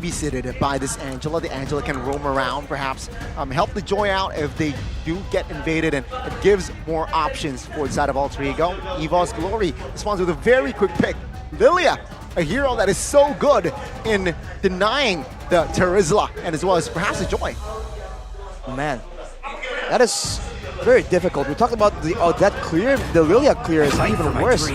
babysitted by this Angela. The Angela can roam around, perhaps help the Joy out if they do get invaded, and it gives more options for the side of Alter Ego. EVOS Glory responds with a very quick pick. Lilia, a hero that is so good in denying the Terizla and as well as perhaps the Joy. Man, that is very difficult. We talked about the that clear, the Lilia clear is even worse.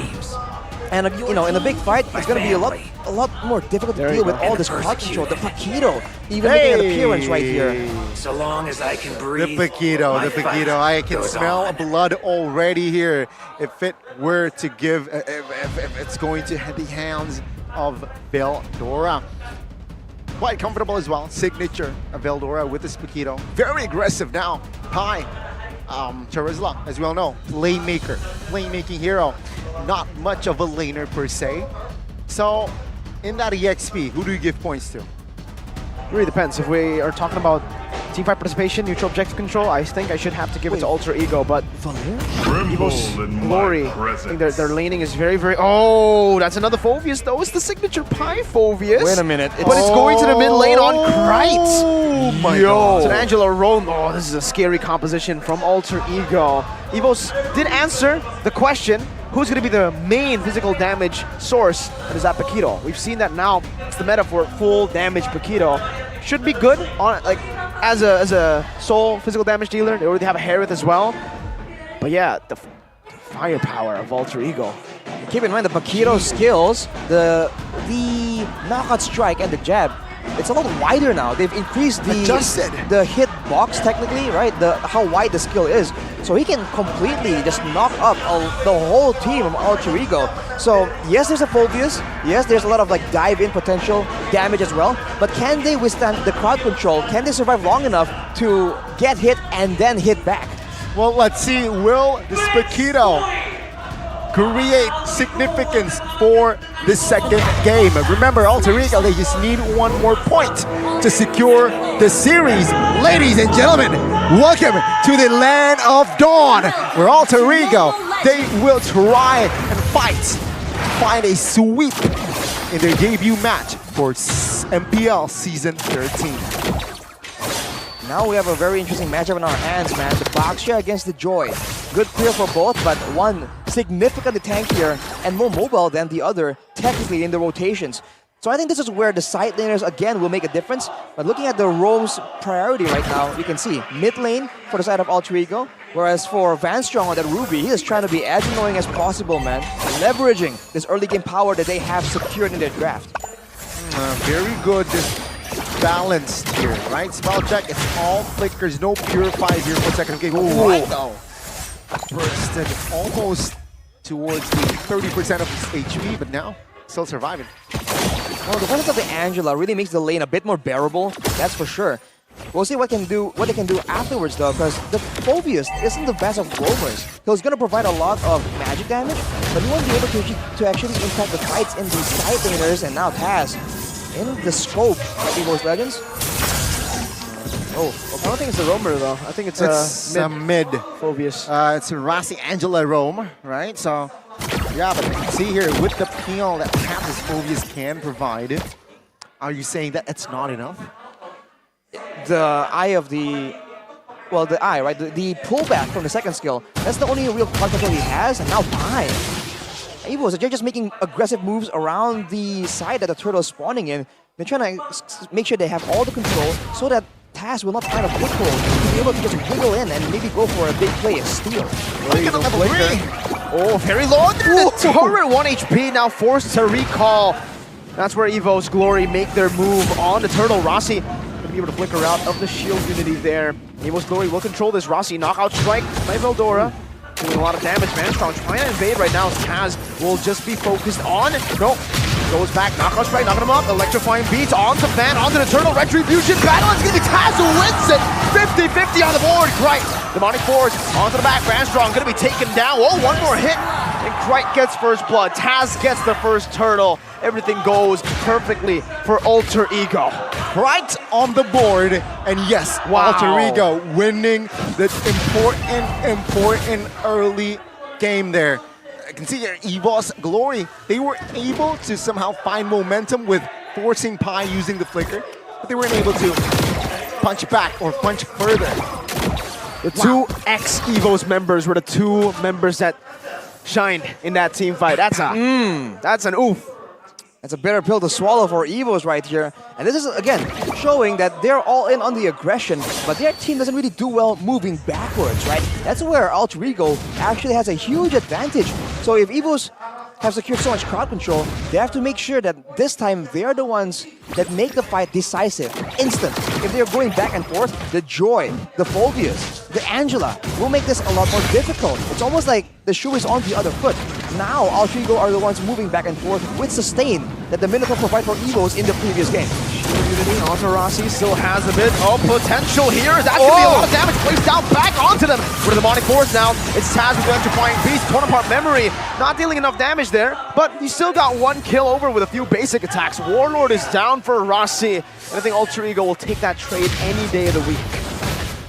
And you know, in a big fight, it's going to be a lot more difficult to deal with all this crowd control. The Paquito, even making an appearance right here. So long as I can breathe. The Paquito. I can smell blood already here. If it were to give, if it's going to hit the hands of Veldora. Quite comfortable as well. Signature of Veldora with this Paquito. Very aggressive now. Pi. Terizla, as we all know, playmaking hero. Not much of a laner per se. So, in that EXP, who do you give points to? It really depends. If we are talking about teamfight participation, neutral objective control, I think I should have to give it to Alter Ego, but EVOS Glory, I think their laning is very, very... Oh, that's another Phoveus though. It's the signature Pi Phoveus. Wait a minute. But it's going to the mid lane on Krite. Oh my God. It's an Angela roam. Oh, this is a scary composition from Alter Ego. EVOS did answer the question, who's going to be the main physical damage source? And is that Paquito. We've seen that now. It's the meta for full damage Paquito. Should be good on like as a sole physical damage dealer. They already have a Harith as well. But yeah, the firepower of Alter Ego. Keep in mind the Paquito skills, the knockout strike and the jab. It's a lot wider now. They've increased the hit box technically, right? How wide the skill is. So he can completely just knock up the whole team of Alter Ego. So yes, there's a Phoveus. Yes, there's a lot of like dive-in potential damage as well. But can they withstand the crowd control? Can they survive long enough to get hit and then hit back? Well, let's see. Will this Paquito create significance for the second game? Remember, Alter Ego, they just need one more point to secure the series. Ladies and gentlemen, welcome to the land of Dawn, where Alter Ego, they will try and find a sweep in their debut match for MPL Season 13. Now we have a very interesting matchup in our hands, man. The Baxia against the Joy. Good clear for both, but one significantly tankier and more mobile than the other, technically in the rotations. So I think this is where the side laners again will make a difference. But looking at the roam's priority right now, you can see mid lane for the side of Alter Ego, whereas for Vanstrong on that Ruby, he is trying to be as annoying as possible, man. Leveraging this early game power that they have secured in their draft. Very good. Balanced here, right? Spell check, it's all flickers, no purifies here for second. Okay, right though. Bursted almost towards the 30% of his HP, but now still surviving. Well, the presence of the Angela really makes the lane a bit more bearable, that's for sure. We'll see what they can do afterwards though, because the Phoveus isn't the best of roamers. He's going to provide a lot of magic damage, but he won't be able to actually impact the fights in the side laners, and now Taz in the scope of EVOS Legends. Oh, I don't think it's a roamer though. I think it's a mid Phoveus. It's a Rasi Angela roam, right? So, yeah, but you can see here with the peel that perhaps this Phoveus can provide. Are you saying that it's not enough? The eye of the... Well, the eye, right? The pullback from the second skill. That's the only real crowd control he has, and now Pi. EVOS, they're just making aggressive moves around the side that the turtle is spawning in. They're trying to make sure they have all the control so that Taz will not find a foothold. He'll be able to just wiggle in and maybe go for a big play, a steal. Look at the level 3! Oh, very low under the turret, 1 HP, now forced to recall. That's where EVOS Glory make their move on the turtle. Rossi going to be able to flicker out of the shield unity there. EVOS Glory will control this. Rossi knockout strike by Veldora. Doing a lot of damage. Vanstrong trying to invade right now. Taz will just be focused on. No. Goes back. Knockout strike. Knocking him up. Electrifying beats onto Van. Onto the turtle. Retribution battle. It's going to be Taz who wins it. 50-50 on the board. Great. Demonic Force onto the back. Vanstrong going to be taken down. Oh, one more hit. And Krite gets first blood. Taz gets the first turtle. Everything goes perfectly for Alter Ego. Right on the board, and yes, Alter Ego winning this important early game there. I can see here, EVOS Glory, they were able to somehow find momentum with forcing Pi using the flicker, but they weren't able to punch back or punch further. The two ex-EVOS members were the two members that shined in that team fight. That's an oof. That's a bitter pill to swallow for EVOS right here. And this is, again, showing that they're all in on the aggression, but their team doesn't really do well moving backwards, right? That's where Alter Ego actually has a huge advantage. So if EVOS have secured so much crowd control, they have to make sure that this time they're the ones that make the fight decisive, instant. If they're going back and forth, the Joy, the Phobias, the Angela will make this a lot more difficult. It's almost like the shoe is on the other foot. Now, Alter Ego are the ones moving back and forth with sustain that the Minotaur provide for EVOS in the previous game. Unity onto Rossi still has a bit of potential here. That's going to be a lot of damage placed down back onto them. With the demonic force now, it's Taz with the electrifying beast, torn apart memory. Not dealing enough damage there, but he still got one kill over with a few basic attacks. Warlord is down for Rossi. And I think Alter Ego will take that trade any day of the week.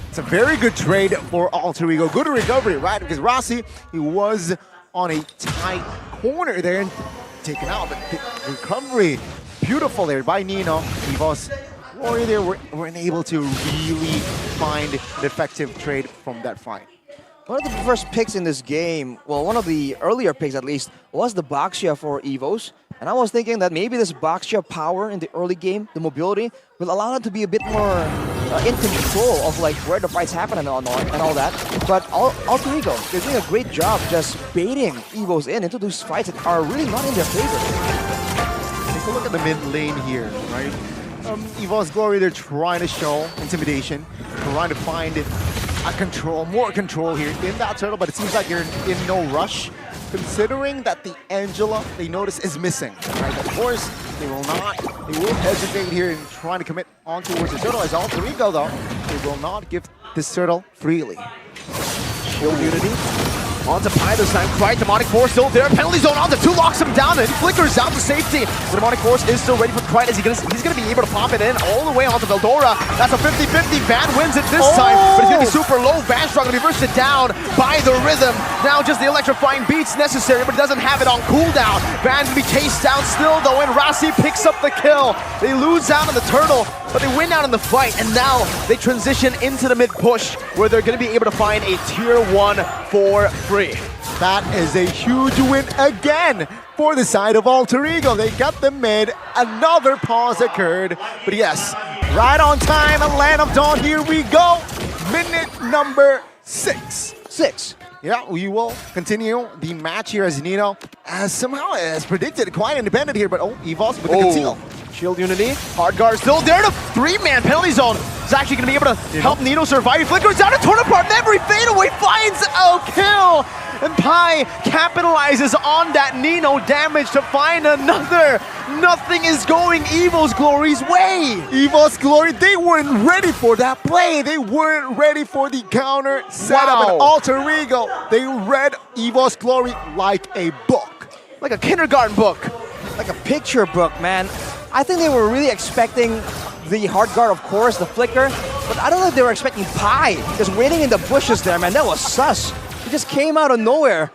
It's a very good trade for Alter Ego. Good recovery, right? Because Rossi, he was on a tight corner there and taken out. But the recovery, beautiful there by Nino. EVOS Glory there weren't able to really find an effective trade from that fight. One of the first picks in this game, well, one of the earlier picks at least, was the Baxia for EVOS. And I was thinking that maybe this Baxia power in the early game, the mobility, will allow them to be a bit more in control of like where the fights happen and all that. But Alter Ego, they're doing a great job just baiting EVOS into those fights that are really not in their favor. Take a look at the mid lane here, right? EVOS Glory, they're trying to show intimidation, trying to find more control here in that turtle, but it seems like you're in no rush, considering that the Angela they notice is missing. Right? Of course, they will hesitate here in trying to commit on towards the turtle. As Alter Ego, though, they will not give this turtle freely. Shield Unity onto Pi this time. Right, demonic force still there. Penalty zone onto 2, locks him down and flickers out to safety. The demonic force is still ready for Krite as he's gonna be able to pop it in all the way onto Veldora. That's a 50-50. Van wins it this time, but it's gonna be super low. Van strong gonna be bursted down by the rhythm. Now just the electrifying beats necessary, but it doesn't have it on cooldown. Van gonna be chased down still though, and Rossi picks up the kill. They lose out on the turtle, but they win out in the fight, and now they transition into the mid push where they're gonna be able to find a tier 1 for free. That is a huge win again for the side of Alter Ego. They got the mid, another pause occurred, but yes, right on time, a Land of Dawn, here we go. Minute number 6. Yeah, we will continue the match here as Nino, as somehow as predicted, quite independent here, but EVOS with the conceal. Shield Unity, hard guard still there. The 3-man penalty zone is actually going to be able to help Nino survive. He flickers down a torn apart memory, fadeaway finds a kill. And Pi capitalizes on that Nino damage to find another. Nothing is going EVOS Glory's way. EVOS Glory, they weren't ready for that play. They weren't ready for the counter setup. And Alter Ego, they read EVOS Glory like a book. Like a kindergarten book. Like a picture book, man. I think they were really expecting the hard guard, of course, the flicker, but I don't know if they were expecting Pi just waiting in the bushes there, man. That was sus. He just came out of nowhere,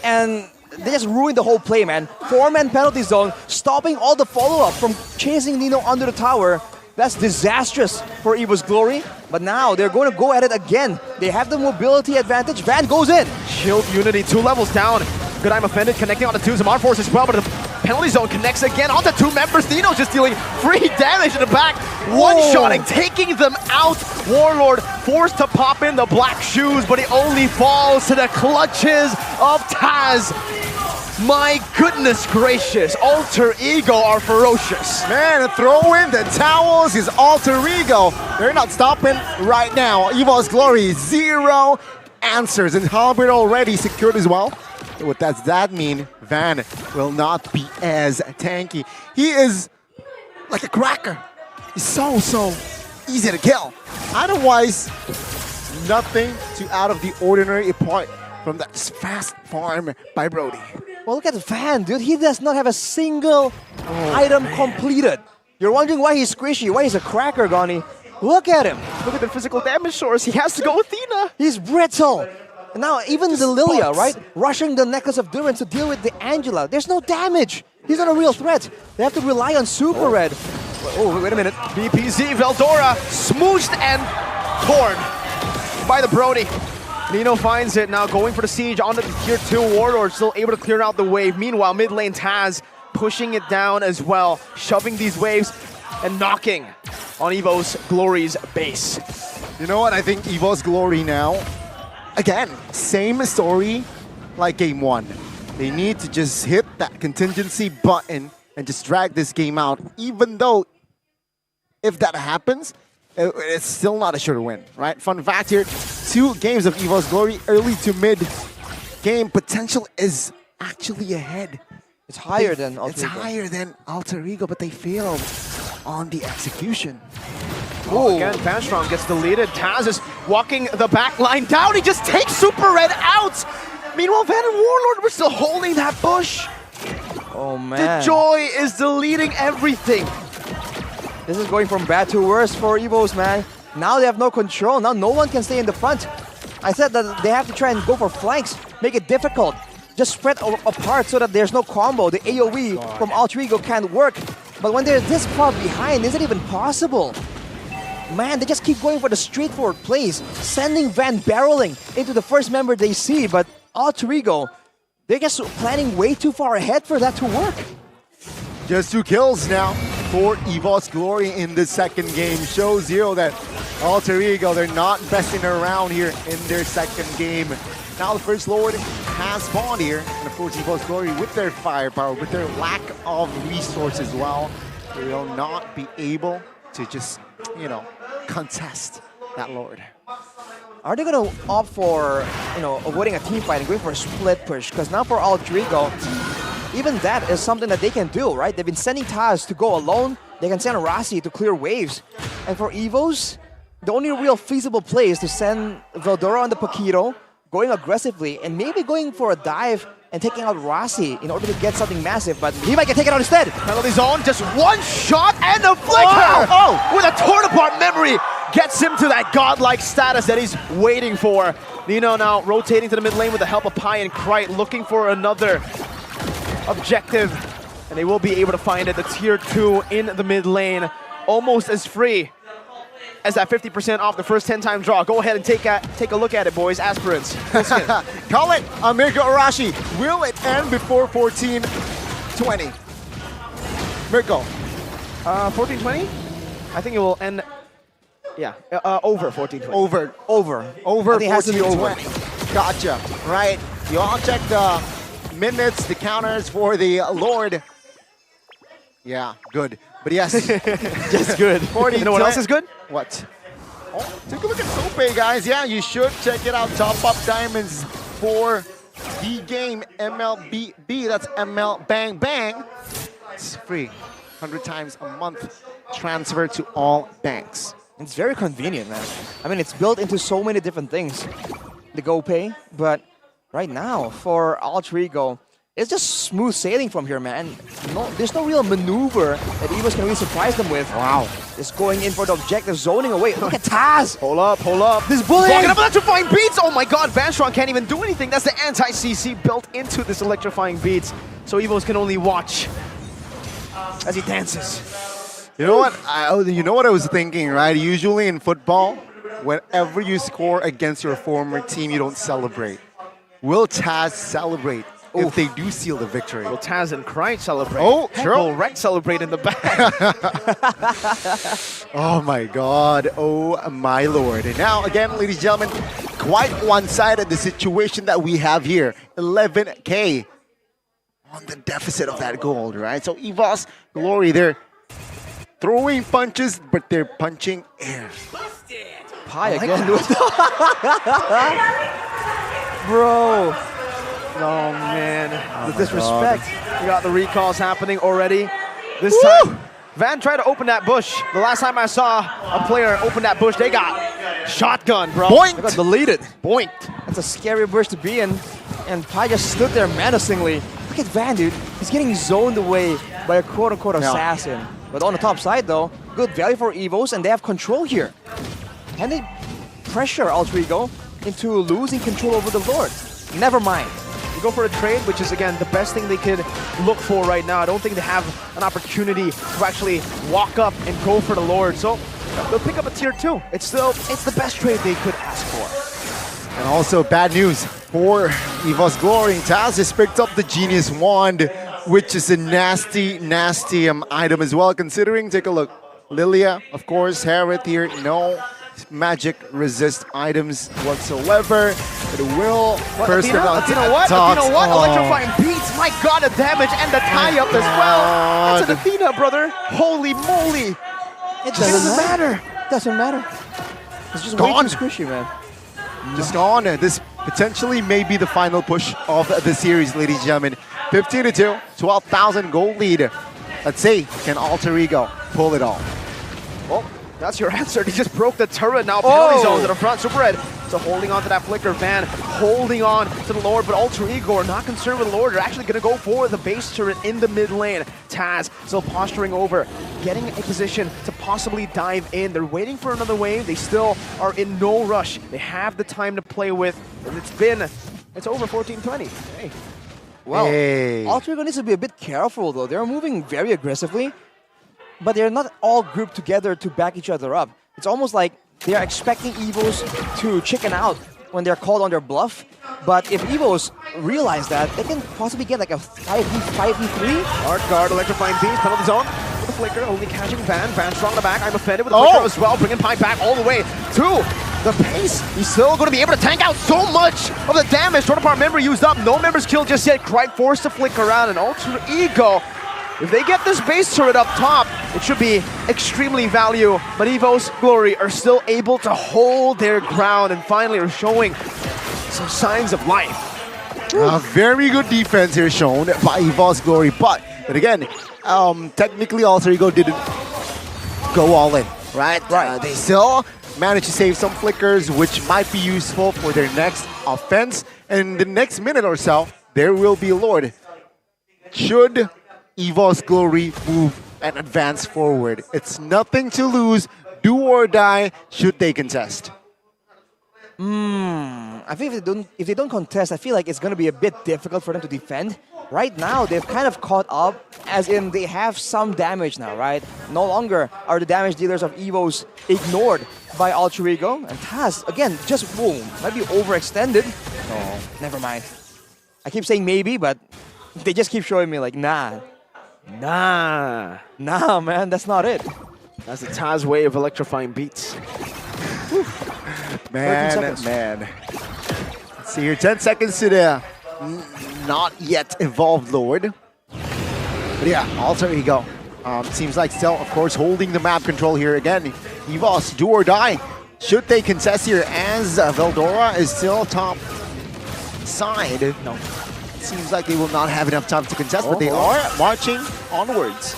and they just ruined the whole play, man. 4-man penalty zone, stopping all the follow-up from chasing Nino under the tower. That's disastrous for EVOS Glory, but now they're going to go at it again. They have the mobility advantage. Van goes in. Shield Unity, 2 levels down. Good, I'm offended, connecting on the 2s. Zamar Force as well, but the penalty zone connects again onto 2 members. Nino's just dealing free damage in the back. One-shotting, taking them out. Warlord forced to pop in the black shoes, but he only falls to the clutches of Taz. My goodness gracious, Alter Ego are ferocious. Man, throw in the towels is Alter Ego. They're not stopping right now. EVOS Glory, 0 answers, and Halbert already secured as well. What does that mean? Van will not be as tanky. He is like a cracker. He's so easy to kill. Otherwise, nothing too out of the ordinary apart from that fast farm by Brody. Well, look at the Van, dude. He does not have a single item completed. You're wondering why he's squishy, why he's a cracker, Gani. Look at him. Look at the physical damage source. He has to go with Athena. He's brittle. And now even the Lilia, right? Rushing the Necklace of Durance to deal with the Angela. There's no damage. He's not a real threat. They have to rely on Super Red. Oh, wait a minute. BPZ, Veldora, smooshed and torn by the Brody. Nino finds it now, going for the siege on the tier 2 Warlord, still able to clear out the wave. Meanwhile, mid lane Taz pushing it down as well, shoving these waves and knocking on EVOS Glory's base. You know what? I think EVOS Glory now, again, same story like game 1. They need to just hit that contingency button and just drag this game out, even though if that happens, it's still not a sure win, right? Fun fact here, 2 games of EVOS Glory, early to mid game potential is actually ahead. It's higher than Alter It's Ego. higher than Alter Ego, but they failed on the execution. Oh, again, Vanstrong gets deleted. Taz is walking the back line down. He just takes Super Red out. Meanwhile, Van and Warlord were still holding that bush. Oh man. The Joy is deleting everything. This is going from bad to worse for EVOS, man. Now they have no control. Now no one can stay in the front. I said that they have to try and go for flanks, make it difficult. Just spread apart so that there's no combo. The AoE from Alter Ego can't work. But when they're this far behind, is it even possible? Man, they just keep going for the straightforward plays, sending Van barreling into the first member they see. But Alter Ego, they're just planning way too far ahead for that to work. Just 2 kills now for EVOS Glory in the second game. Shows you that Alter Ego, they're not messing around here in their second game. Now the first Lord has spawned here. And of course EVOS Glory, with their firepower, with their lack of resources as well, they will not be able to just, you know, contest that Lord. Are they going to opt for, you know, avoiding a team fight and going for a split push? Because now for Alter Ego, even that is something that they can do, right? They've been sending Taz to go alone. They can send Rasi to clear waves. And for EVOS, the only real feasible play is to send Veldora on the Paquito, going aggressively, and maybe going for a dive and taking out Rasi in order to get something massive, but he might get taken out instead. Penalty zone, just 1 shot and a flicker! Oh! With a torn apart memory, gets him to that godlike status that he's waiting for. Nino now rotating to the mid lane with the help of Pi and Krite, looking for another objective, and they will be able to find it. The tier 2 in the mid lane, almost as free as that 50% off the first 10-time draw. Go ahead and take a look at it, boys. Aspirants. Call it, Mirko Arashi. Will it end before 14-20? Mirko. 14-20? I think it will end, yeah, over 14-20. Over. Over. Over I think it has to be over. 14-20. Gotcha. Right. You all check the minutes, the counters for the Lord. Yeah, good. But yes, Just good. 40 You know what else is good? What? Oh, take a look at Sope, guys. Yeah, you should check it out. Top up diamonds for the game MLBB. That's ML Bang Bang. It's free. 100 times a month. Transfer to all banks. It's very convenient, man. I mean, it's built into so many different things. The GoPay, but right now, for Alter Ego, it's just smooth sailing from here, man. No, there's no real maneuver that EVOS can really surprise them with. Wow. Just going in for the objective, zoning away. Look at Taz! Hold up, hold up. This bullying! Walking up electrifying beats! Oh my god, Vanstrong can't even do anything. That's the anti-CC built into this electrifying beats. So EVOS can only watch as he dances. You know what? You know what I was thinking, right? Usually in football, whenever you score against your former team, you don't celebrate. Will Taz celebrate if they do seal the victory? Will Taz and Krite celebrate? Oh, sure. Will Rec celebrate in the back? Oh my god, oh my lord. And now, again, ladies and gentlemen, quite one-sided the situation that we have here. 11K on the deficit of that gold, right? So EVOS Glory, they're throwing punches, but they're punching air. Pi again. Bro. Oh man, the my disrespect. We got the recalls happening already. This time, Van tried to open that bush. The last time I saw a player open that bush, they got shotgun, bro. Boink! They got deleted. Boinked. That's a scary bush to be in. And Pi just stood there menacingly. Look at Van, dude. He's getting zoned away by a quote-unquote assassin. But on the top side, though, good value for EVOS, and they have control here. Can they pressure Alter Ego into losing control over the Lord? Never mind. They go for a trade, which is, again, the best thing they could look for right now. I don't think they have an opportunity to actually walk up and go for the Lord. So they'll pick up a tier 2. It's the best trade they could ask for. And also bad news for EVOS Glory. Taz just picked up the Genius Wand, which is a nasty item as well, considering, take a look. Lilia, of course, Harriet here, no magic resist items whatsoever. It will first Athena, electrifying beats. My god, the damage and the tie-up as well. That's an Athena, brother. Holy moly. It doesn't matter. Doesn't matter. It's just way Gone. too squishy, man. Just gone. This potentially may be the final push of the series, ladies and gentlemen. 15-2, 12,000 gold lead. Let's see, can Alter Ego pull it off? Well, that's your answer. He just broke the turret now. Penalty zone to the front. Super Red. So holding on to that flicker. Van holding on to the Lord, but Alter Ego are not concerned with the Lord. They're actually going to go for the base turret in the mid lane. Taz still posturing over, getting a position to possibly dive in. They're waiting for another wave. They still are in no rush. They have the time to play with, and it's over 14-20. Hey. Well, Hey. Alter Ego needs to be a bit careful though. They're moving very aggressively, but they're not all grouped together to back each other up. It's almost like they're expecting EVOS to chicken out when they're called on their bluff. But if EVOS realize that, they can possibly get like a 5v3. Hard guard, electrifying beams, penalty zone with the flicker, only catching Van. Van strong in the back. I'm offended with the flicker as well, bringing Pipe back all the way to the pace. He's still going to be able to tank out so much of the damage. Total Power member used up, no members killed just yet. Krite forced to flick around, and Alter Ego, if they get this base turret up top, it should be extremely value. But EVOS Glory are still able to hold their ground and finally are showing some signs of life. Very good defense here shown by EVOS Glory, but again, technically Alter Ego didn't go all in, right? They still managed to save some flickers, which might be useful for their next offense. And in the next minute or so, there will be a Lord. Should EVOS Glory move and advance forward, it's nothing to lose, do or die, should they contest. I think if they don't contest, I feel like it's going to be a bit difficult for them to defend. Right now, they've kind of caught up, as in they have some damage now, right? No longer are the damage dealers of EVOS ignored by Alter Ego. And Taz, again, just boom, might be overextended. Oh, never mind. I keep saying maybe, but they just keep showing me like, nah, man, that's not it. That's the Taz way of electrifying beats. Man. Let's see here, 10 seconds to the not yet evolved Lord. But yeah, Alter Ego seems like still, of course, holding the map control here again. EVOS, do or die. Should they contest here as Veldora is still top side? No. Seems like they will not have enough time to contest, but they are marching onwards.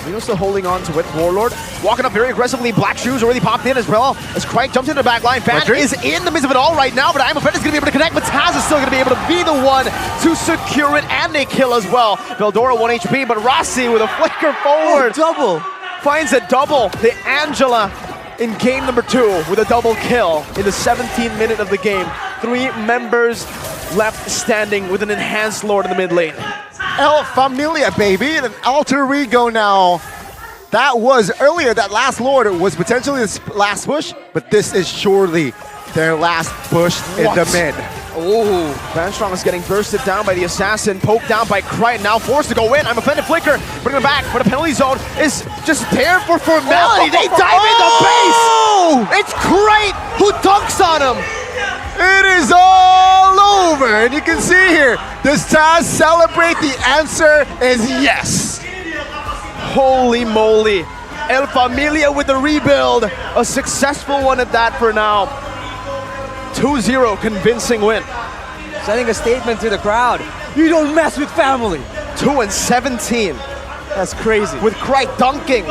Reno's still holding on to it. Warlord walking up very aggressively. Black shoes already popped in as well as Krite jumps into the back line. Van is in the midst of it all right now, but I'm offended is going to be able to connect, but Taz is still going to be able to be the one to secure it, and they kill as well. Veldora 1 HP, but Rossi with a flicker forward. Double. Finds a double. The Angela in game number 2 with a double kill in the 17th minute of the game. 3 members left standing with an enhanced Lord in the mid lane. El Familia, baby, and Alter Ego now. That was earlier, that last Lord was potentially his last push, but this is surely their last push in the mid. Oh, Van Strong is getting bursted down by the assassin, poked down by Krite, now forced to go in. I'm offended flicker, bring him back, but the penalty zone is just there for formality. They dive in the base! It's Krite who dunks on him! It is all over, and you can see here, does Taz celebrate? The answer is yes. Holy moly. El Familia with the rebuild. A successful one at that for now. 2-0 convincing win. Sending a statement to the crowd. You don't mess with family. 2-17. That's crazy. With Krite dunking.